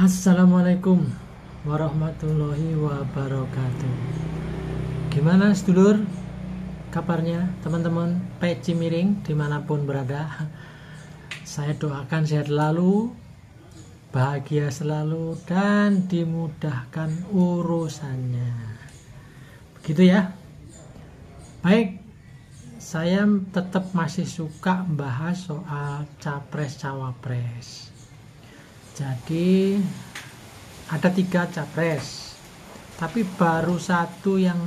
Assalamualaikum warahmatullahi wabarakatuh. Gimana sedulur kabarnya teman-teman peci miring dimanapun berada? Saya doakan sehat selalu, bahagia selalu, dan dimudahkan urusannya. Begitu ya. Baik, saya tetap masih suka membahas soal capres-cawapres. Jadi ada 3 capres, tapi baru satu yang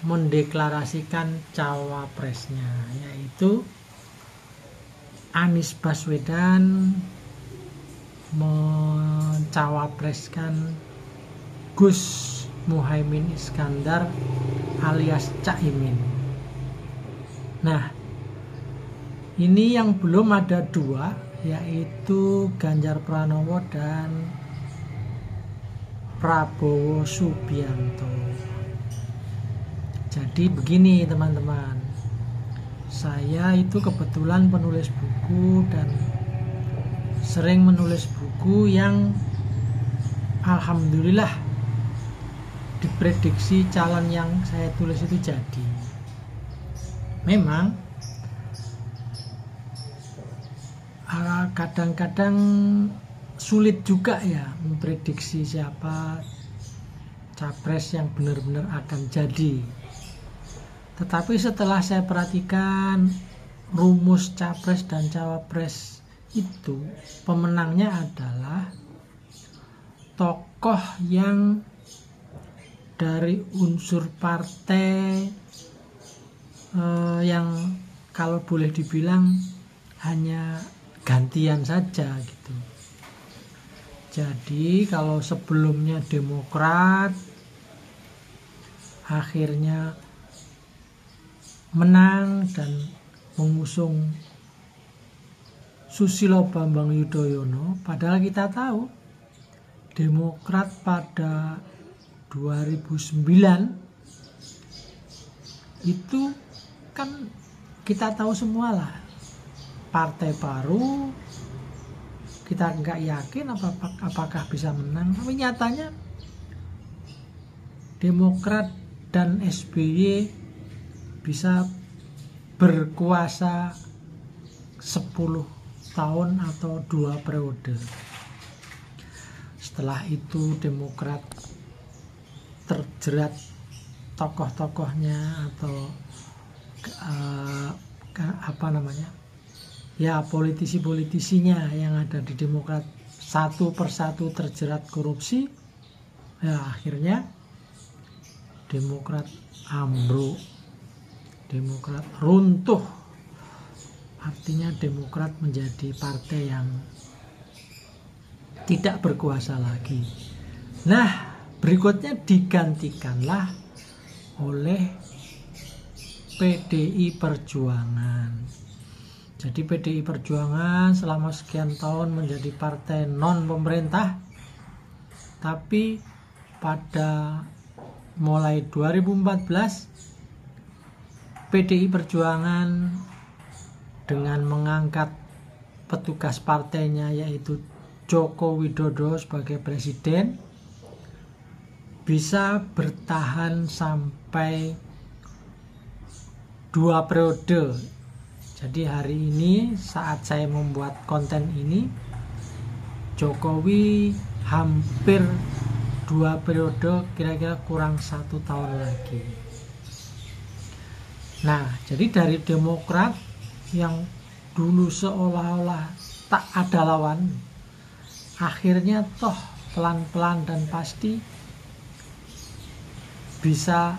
mendeklarasikan cawapresnya, yaitu Anies Baswedan mencawapreskan Gus Muhaimin Iskandar alias Caimin. Nah, ini yang belum ada 2, yaitu Ganjar Pranowo dan Prabowo Subianto. Jadi begini teman-teman, saya itu kebetulan penulis buku dan sering menulis buku yang alhamdulillah diprediksi calon yang saya tulis itu jadi. Memang kadang-kadang sulit juga ya memprediksi siapa capres yang benar-benar akan jadi. Tetapi setelah saya perhatikan rumus capres dan cawapres itu, pemenangnya adalah tokoh yang dari unsur partai yang kalau boleh dibilang hanya gantian saja gitu. Jadi kalau sebelumnya Demokrat akhirnya menang dan mengusung Susilo Bambang Yudhoyono, padahal kita tahu Demokrat pada 2009 itu kan kita tahu semua lah, partai baru, kita nggak yakin apakah bisa menang. Tapi nyatanya Demokrat dan SBY bisa berkuasa 10 tahun atau 2 periode. Setelah itu Demokrat terjerat tokoh-tokohnya atau politisi-politisinya yang ada di Demokrat satu persatu terjerat korupsi. Ya, akhirnya Demokrat ambruk, Demokrat runtuh. Artinya Demokrat menjadi partai yang tidak berkuasa lagi. Nah, berikutnya digantikanlah oleh PDI Perjuangan. Jadi PDI Perjuangan selama sekian tahun menjadi partai non pemerintah, tapi pada mulai 2014 PDI Perjuangan dengan mengangkat petugas partainya yaitu Joko Widodo sebagai presiden bisa bertahan sampai 2 periode. Jadi hari ini saat saya membuat konten ini, Jokowi hampir 2 periode, kira-kira kurang 1 tahun lagi. Nah, jadi dari Demokrat yang dulu seolah-olah tak ada lawan, akhirnya toh pelan-pelan dan pasti bisa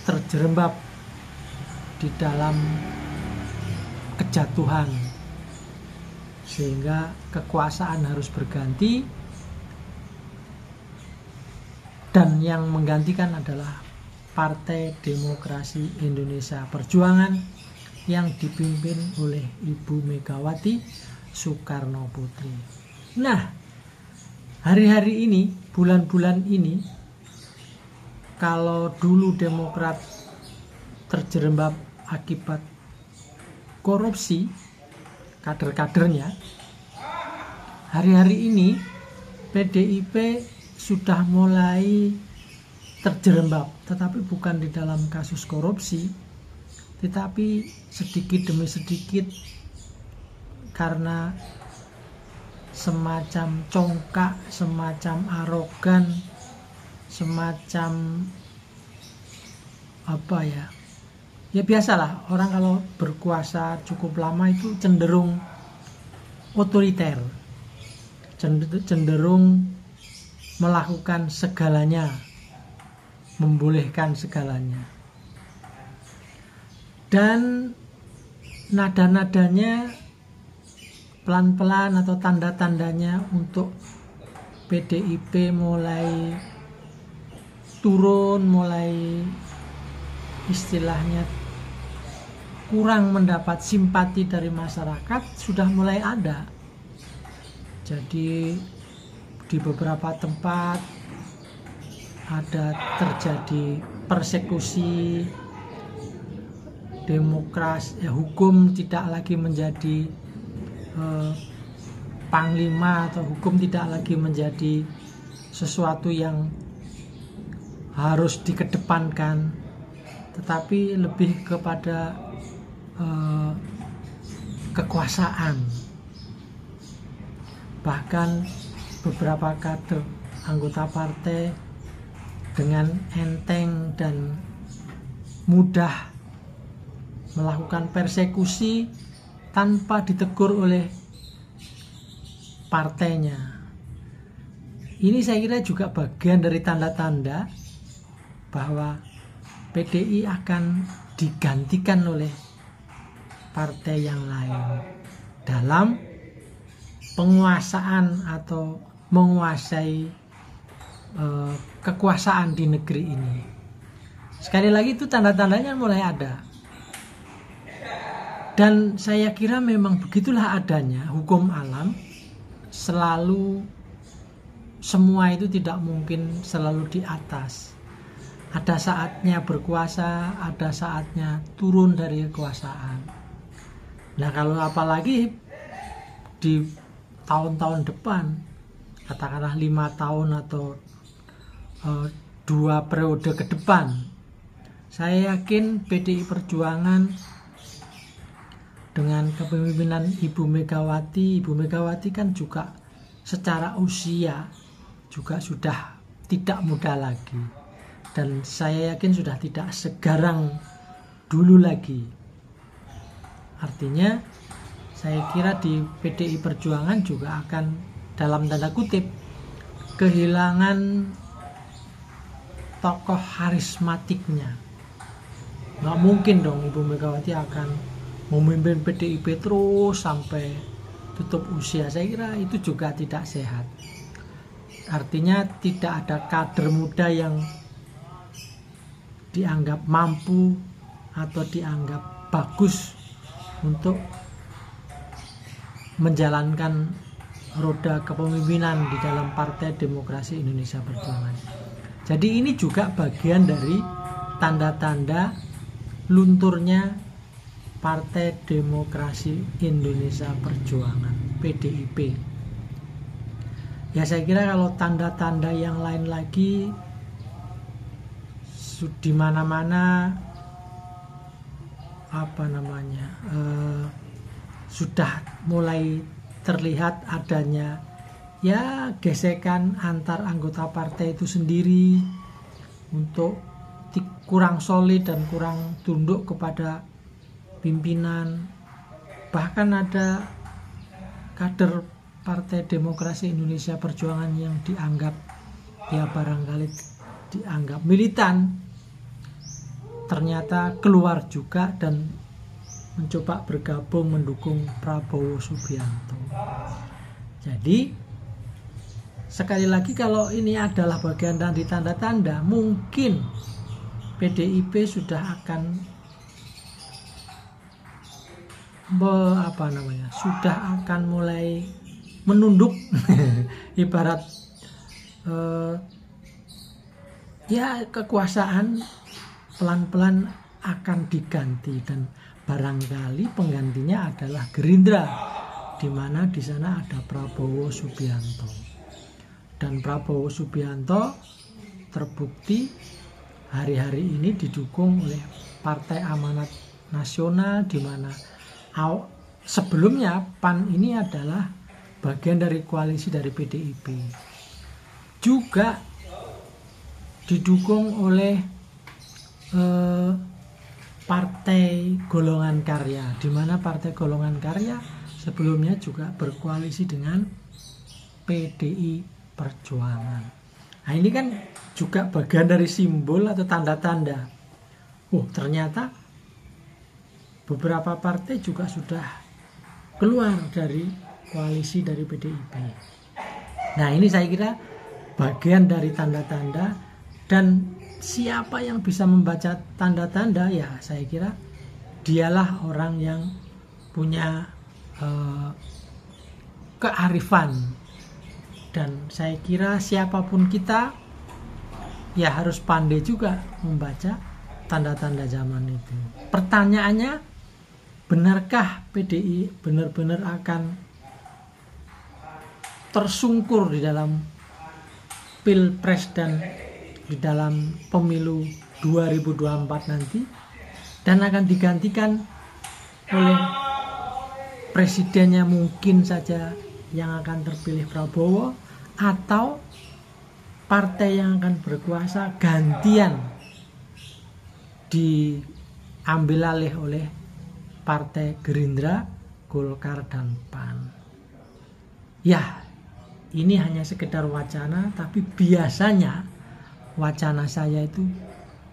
terjerembab di dalam kejatuhan, sehingga kekuasaan harus berganti, dan yang menggantikan adalah Partai Demokrasi Indonesia Perjuangan yang dipimpin oleh Ibu Megawati Soekarno Putri. Nah, hari-hari ini, bulan-bulan ini, kalau dulu Demokrat terjerembab akibat korupsi kader-kadernya, hari-hari ini PDIP sudah mulai terjerembab, tetapi bukan di dalam kasus korupsi, tetapi sedikit demi sedikit karena semacam congkak, semacam arogan, semacam apa ya, ya biasalah orang kalau berkuasa cukup lama itu cenderung otoriter, cenderung melakukan segalanya, membolehkan segalanya, dan nada-nadanya pelan-pelan atau tanda-tandanya untuk PDIP mulai turun, mulai istilahnya kurang mendapat simpati dari masyarakat sudah mulai ada. Jadi di beberapa tempat ada terjadi persekusi, demokrasi, hukum tidak lagi menjadi panglima, atau hukum tidak lagi menjadi sesuatu yang harus dikedepankan, tetapi lebih kepada kekuasaan. Bahkan beberapa kader anggota partai dengan enteng dan mudah melakukan persekusi tanpa ditegur oleh partainya. Ini saya kira juga bagian dari tanda-tanda bahwa PDI akan digantikan oleh partai yang lain dalam penguasaan atau menguasai kekuasaan di negeri ini. Sekali lagi itu tanda-tandanya mulai ada. Dan saya kira memang begitulah adanya hukum alam, selalu semua itu tidak mungkin selalu di atas. Ada saatnya berkuasa, ada saatnya turun dari kekuasaan. Nah, kalau apalagi di tahun-tahun depan, katakanlah 5 tahun atau 2 periode ke depan, saya yakin PDI Perjuangan dengan kepemimpinan Ibu Megawati kan juga secara usia juga sudah tidak muda lagi, dan saya yakin sudah tidak segarang dulu lagi. Artinya saya kira di PDI Perjuangan juga akan dalam tanda kutip kehilangan tokoh karismatiknya. Nggak mungkin dong Ibu Megawati akan memimpin PDIP terus sampai tutup usia. Saya kira itu juga tidak sehat. Artinya tidak ada kader muda yang dianggap mampu atau dianggap bagus untuk menjalankan roda kepemimpinan di dalam Partai Demokrasi Indonesia Perjuangan. Jadi ini juga bagian dari tanda-tanda lunturnya Partai Demokrasi Indonesia Perjuangan, PDIP. Ya, saya kira kalau tanda-tanda yang lain lagi di mana-mana sudah mulai terlihat adanya ya gesekan antar anggota partai itu sendiri untuk kurang solid dan kurang tunduk kepada pimpinan. Bahkan ada kader Partai Demokrasi Indonesia Perjuangan yang dianggap ya barangkali dianggap militan, ternyata keluar juga dan mencoba bergabung mendukung Prabowo Subianto. Jadi sekali lagi, kalau ini adalah bagian dari tanda-tanda, mungkin PDIP sudah akan sudah akan mulai menunduk ibarat ya kekuasaan pelan-pelan akan diganti, dan barangkali penggantinya adalah Gerindra, di mana di sana ada Prabowo Subianto. dan Prabowo Subianto terbukti hari-hari ini didukung oleh Partai Amanat Nasional, di mana sebelumnya PAN ini adalah bagian dari koalisi dari PDIP, juga didukung oleh Partai Golongan Karya, di mana Partai Golongan Karya sebelumnya juga berkoalisi dengan PDI Perjuangan. Nah, ini kan juga bagian dari simbol atau tanda-tanda. Ternyata beberapa partai juga sudah keluar dari koalisi dari PDIP. Nah, ini saya kira bagian dari tanda-tanda, dan siapa yang bisa membaca tanda-tanda, ya saya kira dialah orang yang punya kearifan. Dan saya kira siapapun kita ya harus pandai juga membaca tanda-tanda zaman itu. Pertanyaannya, benarkah PDI benar-benar akan tersungkur di dalam Pilpres dan di dalam pemilu 2024 nanti, dan akan digantikan oleh presidennya mungkin saja yang akan terpilih Prabowo, atau partai yang akan berkuasa gantian diambil alih oleh Partai Gerindra, Golkar, dan PAN. Ya, ini hanya sekedar wacana, tapi biasanya wacana saya itu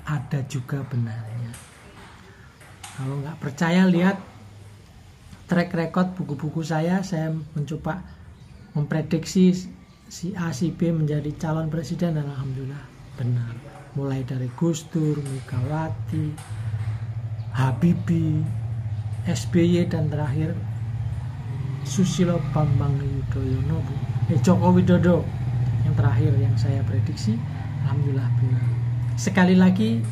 ada juga benarnya. Kalau nggak percaya, lihat track record buku-buku saya mencoba memprediksi si A, si B menjadi calon presiden, dan alhamdulillah benar. Mulai dari Gus Dur, Megawati, Habibie, SBY, dan terakhir Susilo Bambang Yudhoyono, Joko Widodo yang terakhir yang saya prediksi, alhamdulillah benar. Sekali lagi,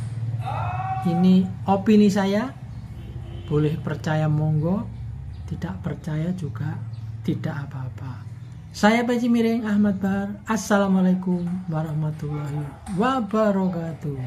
ini opini saya, boleh percaya monggo, tidak percaya juga tidak apa-apa. Saya Panji Miring Ahmad Bahar. Assalamualaikum warahmatullahi wabarakatuh.